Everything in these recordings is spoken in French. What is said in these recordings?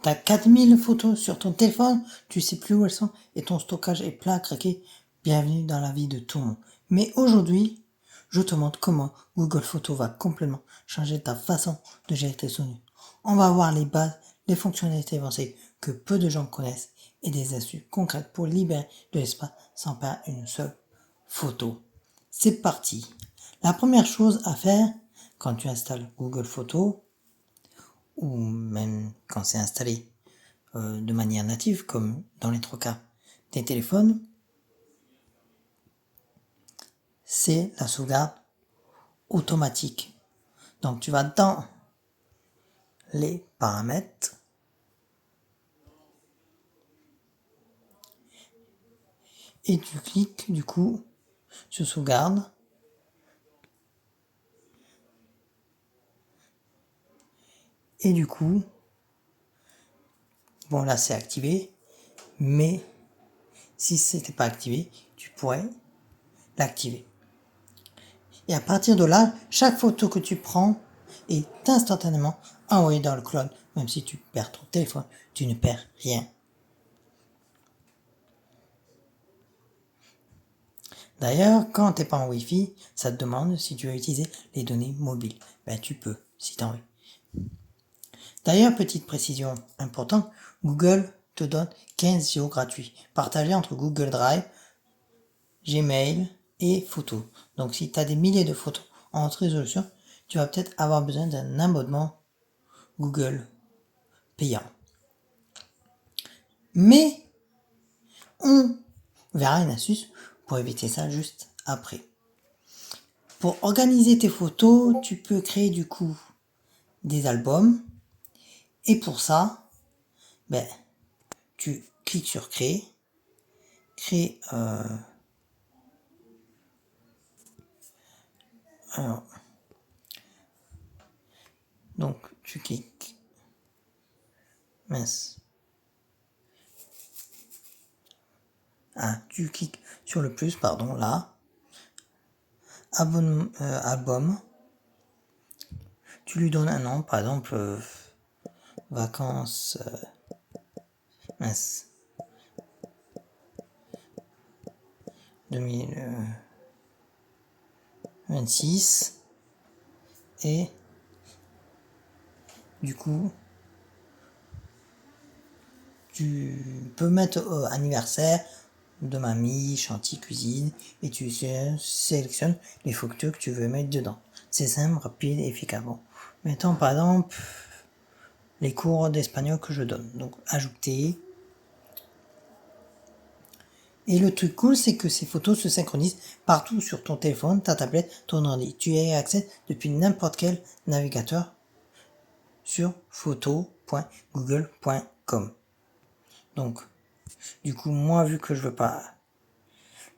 T'as 4000 photos sur ton téléphone, tu sais plus où elles sont et ton stockage est plein à craquer. Bienvenue dans la vie de tout le monde. Mais aujourd'hui, je te montre comment Google Photos va complètement changer ta façon de gérer tes souvenirs. On va voir les bases, les fonctionnalités avancées que peu de gens connaissent et des astuces concrètes pour libérer de l'espace sans perdre une seule photo. C'est parti. La première chose à faire quand tu installes Google Photos, ou même quand c'est installé de manière native, comme dans les trois cas des téléphones, c'est la sauvegarde automatique. Donc tu vas dans les paramètres et tu cliques du coup sur sauvegarde. Et du coup, bon là c'est activé, mais si c'était pas activé, tu pourrais l'activer. Et à partir de là, chaque photo que tu prends est instantanément envoyée dans le cloud. Même si tu perds ton téléphone, tu ne perds rien. D'ailleurs, quand t'es pas en Wi-Fi, ça te demande si tu veux utiliser les données mobiles. Ben tu peux, si t'as envie. D'ailleurs, petite précision importante, Google te donne 15 jours gratuits, partagés entre Google Drive, Gmail et Photos. Donc si tu as des milliers de photos en haute résolution, tu vas peut-être avoir besoin d'un abonnement Google payant. Mais on verra une astuce pour éviter ça juste après. Pour organiser tes photos, tu peux créer du coup des albums. Et pour ça, ben, tu cliques sur créer. Créer alors, donc tu cliques. Mince. Ah, tu cliques sur le plus, pardon, là. Album. Tu lui donnes un nom, par exemple, vacances. Mince. 2026. Et du coup, tu peux mettre anniversaire de mamie, chantier, cuisine, et tu sélectionnes les photos que tu veux mettre dedans. C'est simple, rapide et efficace. Bon. Mettons par exemple les cours d'espagnol que je donne. Donc ajouter. Et le truc cool, c'est que ces photos se synchronisent partout sur ton téléphone, ta tablette, ton ordi. Tu y as accès depuis n'importe quel navigateur sur photo.google.com. Donc, du coup, moi, vu que je veux pas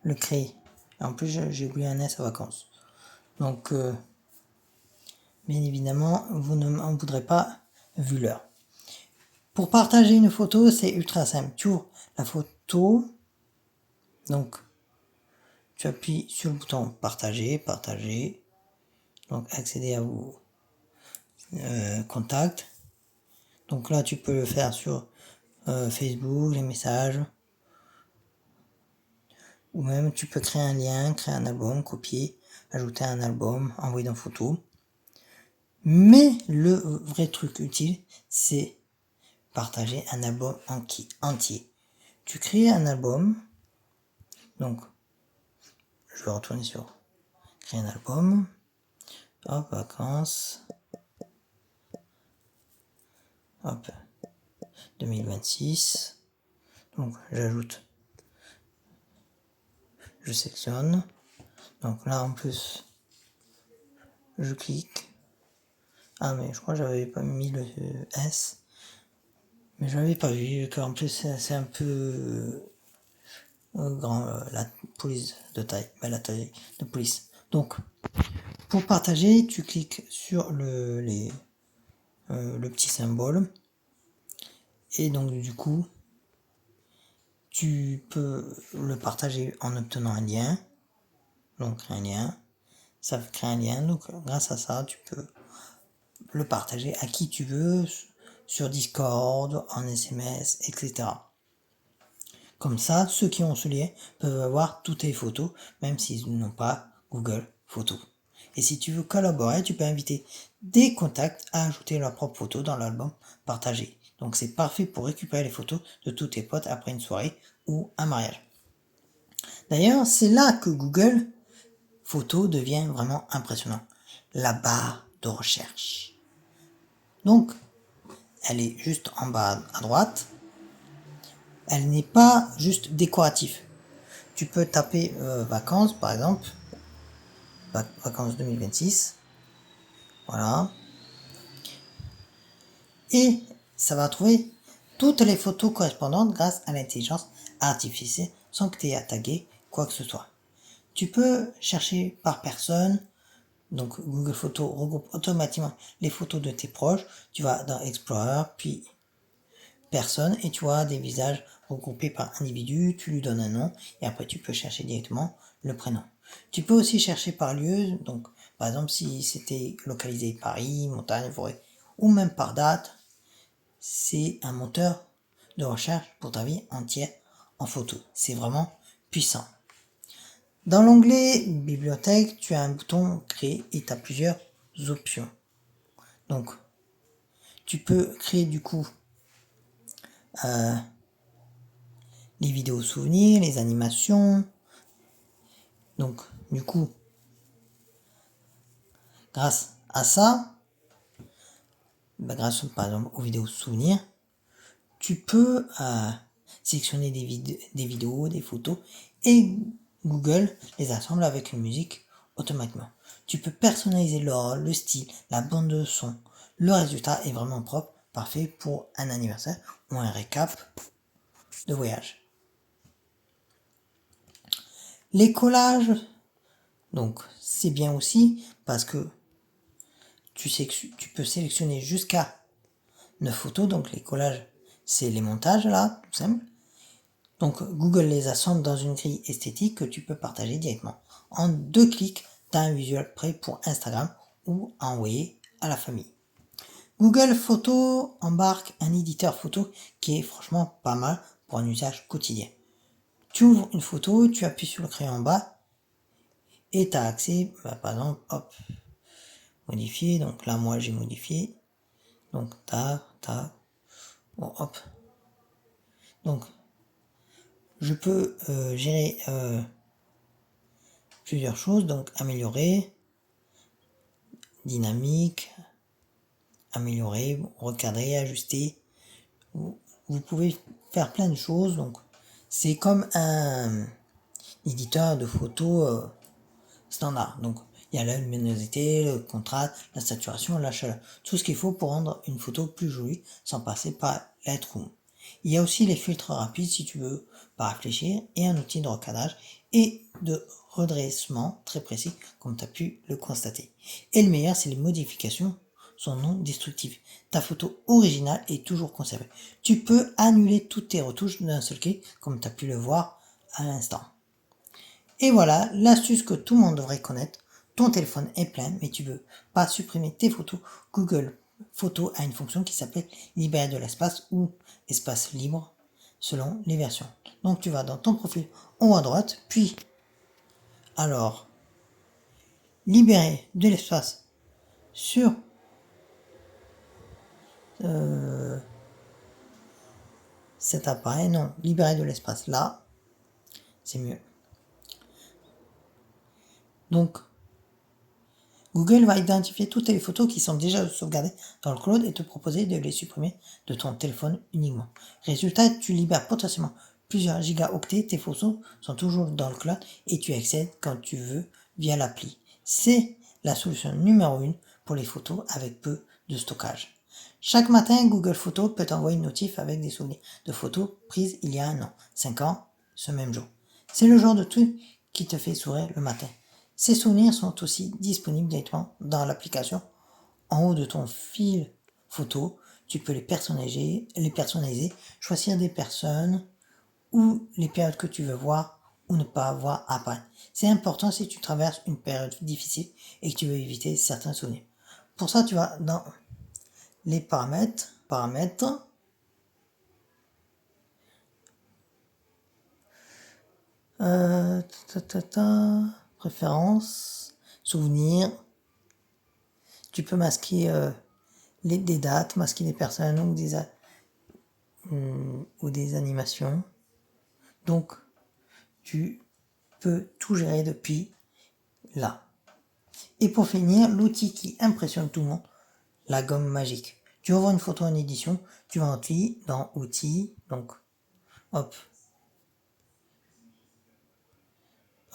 le créer, en plus, j'ai oublié un S à vacances. Donc, bien évidemment, vous ne m'en voudrez pas vu l'heure. Pour partager une photo, c'est ultra simple. Tu ouvres la photo, donc tu appuies sur le bouton partager, partager, donc accéder à vos contacts. Donc là, tu peux le faire sur Facebook, les messages, ou même tu peux créer un lien, créer un album, copier, ajouter un album, envoyer dans photo. Mais le vrai truc utile, c'est partager un album entier. Tu crées un album, donc je vais retourner sur créer un album, hop, vacances, hop, 2026, donc j'ajoute, je sélectionne, donc là en plus, je clique, ah mais je crois que j'avais pas mis le S, mais je l'avais pas vu, qu'en plus c'est un peu grand, la police de taille, la taille de police. Donc, pour partager, tu cliques sur le petit symbole, et donc du coup, tu peux le partager en obtenant un lien. Donc un lien, ça crée un lien, donc grâce à ça, tu peux le partager à qui tu veux, sur Discord, en SMS, etc. Comme ça, ceux qui ont ce lien peuvent avoir toutes tes photos, même s'ils n'ont pas Google Photos. Et si tu veux collaborer, tu peux inviter des contacts à ajouter leurs propres photos dans l'album partagé. Donc c'est parfait pour récupérer les photos de tous tes potes après une soirée ou un mariage. D'ailleurs, c'est là que Google Photos devient vraiment impressionnant. La barre de recherche. Donc, elle est juste en bas à droite. Elle n'est pas juste décorative. Tu peux taper vacances par exemple, vacances 2026, voilà, et ça va trouver toutes les photos correspondantes grâce à l'intelligence artificielle sans que tu aies à taguer quoi que ce soit. Tu peux chercher par personne, donc Google Photos regroupe automatiquement les photos de tes proches, tu vas dans Explorer, puis personne, et tu vois des visages regroupés par individu, tu lui donnes un nom, et après tu peux chercher directement le prénom. Tu peux aussi chercher par lieu, donc par exemple si c'était localisé Paris, montagne, forêt, ou même par date, c'est un moteur de recherche pour ta vie entière en photo. C'est vraiment puissant. Dans l'onglet bibliothèque, tu as un bouton créer et tu as plusieurs options. Donc, tu peux créer du coup les vidéos souvenirs, les animations. Donc, du coup, grâce à ça, grâce par exemple aux vidéos souvenirs, tu peux sélectionner des vidéos, des photos et Google les assemble avec une musique automatiquement. Tu peux personnaliser l'ordre, le style, la bande de son. Le résultat est vraiment propre, parfait pour un anniversaire ou un récap de voyage. Les collages, donc c'est bien aussi parce que tu peux sélectionner jusqu'à 9 photos, donc les collages c'est les montages là, tout simple. Donc Google les assemble dans une grille esthétique que tu peux partager directement. En 2 clics, tu as un visuel prêt pour Instagram ou à envoyer à la famille. Google Photos embarque un éditeur photo qui est franchement pas mal pour un usage quotidien. Tu ouvres une photo, tu appuies sur le crayon en bas et tu as accès, par exemple, hop, modifier. Donc là, moi j'ai modifié. Donc bon, hop. Donc je peux gérer plusieurs choses, donc améliorer, dynamique, améliorer, recadrer, ajuster. Vous pouvez faire plein de choses, donc c'est comme un éditeur de photos standard. Donc il y a la luminosité, le contraste, la saturation, la chaleur, tout ce qu'il faut pour rendre une photo plus jolie sans passer par Lightroom. Il y a aussi les filtres rapides si tu veux pas réfléchir et un outil de recadrage et de redressement très précis comme tu as pu le constater. Et le meilleur, c'est les modifications sont non destructives. Ta photo originale est toujours conservée. Tu peux annuler toutes tes retouches d'un seul clic comme tu as pu le voir à l'instant. Et voilà l'astuce que tout le monde devrait connaître. Ton téléphone est plein, mais tu veux pas supprimer tes photos. Google Photos a une fonction qui s'appelle libérer de l'espace ou espace libre selon les versions. Donc tu vas dans ton profil en haut à droite, puis alors libérer de l'espace sur cet appareil. Non, libérer de l'espace là, c'est mieux. Donc Google va identifier toutes les photos qui sont déjà sauvegardées dans le cloud et te proposer de les supprimer de ton téléphone uniquement. Résultat, tu libères potentiellement plusieurs gigaoctets, tes photos sont toujours dans le cloud et tu accèdes quand tu veux via l'appli. C'est la solution numéro 1 pour les photos avec peu de stockage. Chaque matin, Google Photos peut t'envoyer une notif avec des souvenirs de photos prises il y a 1 an, 5 ans, ce même jour. C'est le genre de truc qui te fait sourire le matin. Ces souvenirs sont aussi disponibles directement dans l'application. En haut de ton fil photo, tu peux les personnaliser, choisir des personnes ou les périodes que tu veux voir ou ne pas voir apparaître. C'est important si tu traverses une période difficile et que tu veux éviter certains souvenirs. Pour ça, tu vas dans les paramètres paramètres, préférences, souvenirs. Tu peux masquer des dates, masquer des personnes ou des animations. Donc, tu peux tout gérer depuis là. Et pour finir, l'outil qui impressionne tout le monde, la gomme magique. Tu envoies une photo en édition, tu vas dans outils, donc hop,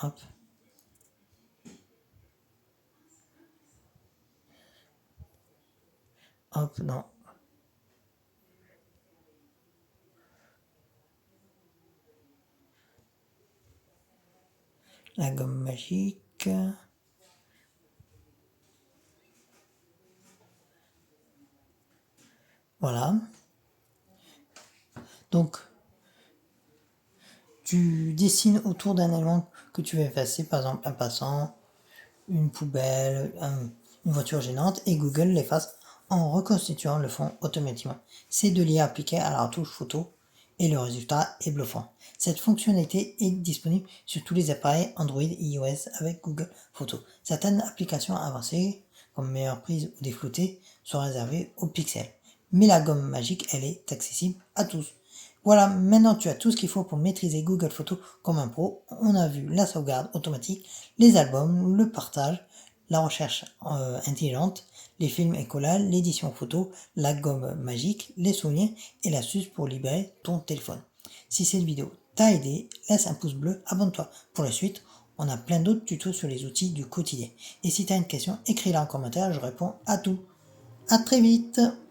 hop, hop, dans la gomme magique. Voilà. Donc, tu dessines autour d'un élément que tu veux effacer, par exemple un passant, une poubelle, une voiture gênante, et Google l'efface en reconstituant le fond automatiquement. Ces deux liens appliqués à la retouche photo et le résultat est bluffant. Cette fonctionnalité est disponible sur tous les appareils Android et iOS avec Google Photos. Certaines applications avancées, comme meilleure prise ou déflouté, sont réservées aux pixels. Mais la gomme magique, elle est accessible à tous. Voilà, maintenant tu as tout ce qu'il faut pour maîtriser Google Photos comme un pro. On a vu la sauvegarde automatique, les albums, le partage, la recherche intelligente, les films et collages, l'édition photo, la gomme magique, les souvenirs et l'astuce pour libérer ton téléphone. Si cette vidéo t'a aidé, laisse un pouce bleu, abonne-toi pour la suite. On a plein d'autres tutos sur les outils du quotidien. Et si tu as une question, écris-la en commentaire, je réponds à tout. À très vite!